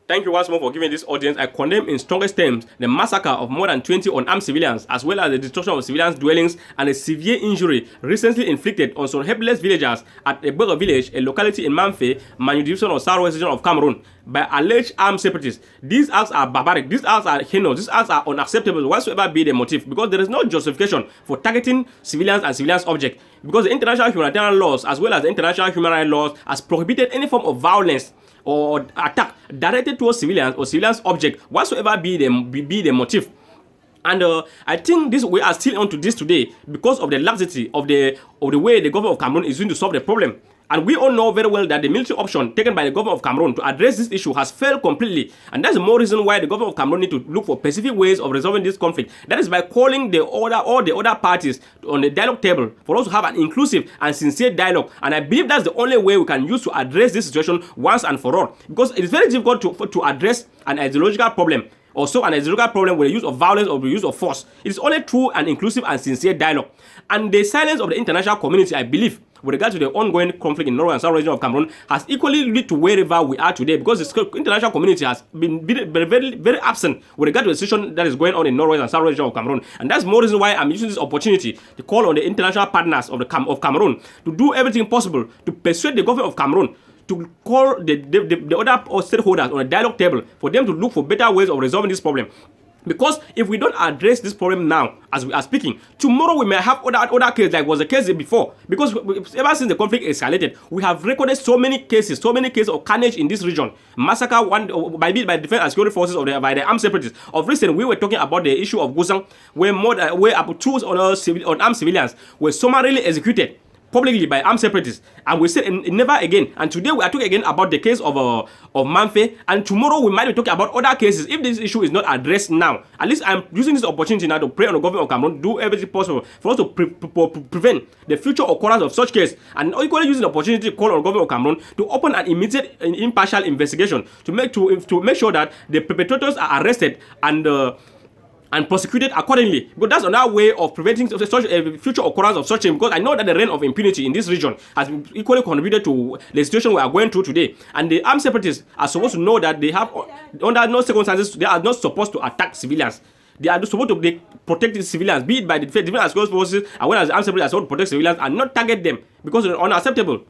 Thank you once more for giving this audience. I condemn in strongest terms the massacre of more than 20 unarmed civilians, as well as the destruction of civilians' dwellings and a severe injury recently inflicted on some helpless villagers at Ebego village, a locality in Manfe, Manu division of southwest region of Cameroon, by alleged armed separatists. These acts are barbaric, these acts are heinous, these acts are unacceptable whatsoever be the motive, because there is no justification for targeting civilians and civilians' objects, because the international humanitarian laws as well as the international human rights laws has prohibited any form of violence or attack directed towards civilians or civilians object whatsoever be the motive. And I think this we are still on to this today because of the laxity of the way the government of Cameroon is going to solve the problem. And we all know very well that the military option taken by the government of Cameroon to address this issue has failed completely. And that's the more reason why the government of Cameroon need to look for specific ways of resolving this conflict. That is by calling all the other parties on the dialogue table for us to have an inclusive and sincere dialogue. And I believe that's the only way we can use to address this situation once and for all. Because it is very difficult to address an ideological problem or solve an ideological problem with the use of violence or the use of force. It is only through an inclusive and sincere dialogue. And the silence of the international community, I believe, with regard to the ongoing conflict in northern and southern region of Cameroon, has equally led to wherever we are today, because the international community has been very absent with regard to the situation that is going on in northern and southern region of Cameroon. And that's more reason why I'm using this opportunity to call on the international partners of Cameroon to do everything possible to persuade the government of Cameroon to call the other stakeholders on a dialogue table for them to look for better ways of resolving this problem. Because if we don't address this problem now, as we are speaking, tomorrow we may have other cases like was the case before. Because ever since the conflict escalated, we have recorded so many cases of carnage in this region. Massacre by defense and security forces by the armed separatists. Of recent, we were talking about the issue of Gusang, where up to 2 unarmed civilians were summarily executed publicly by armed separatists, and we said never again. And today we are talking again about the case of Manfe, and tomorrow we might be talking about other cases if this issue is not addressed now. At least I'm using this opportunity now to pray on the government of Cameroon, do everything possible for us to prevent the future occurrence of such case, and equally using the opportunity to call on the government of Cameroon to open an immediate and impartial investigation to make sure that the perpetrators are arrested and prosecuted accordingly. Because that's another way of preventing such a future occurrence of such thing. Because I know that the reign of impunity in this region has equally contributed to the situation we are going through today. And the armed separatists are supposed to know that they have, under no circumstances, they are not supposed to attack civilians. They are supposed to protect the civilians, be it by the defense and security forces, as well as the armed separatists are supposed to protect civilians and not target them, because it's unacceptable.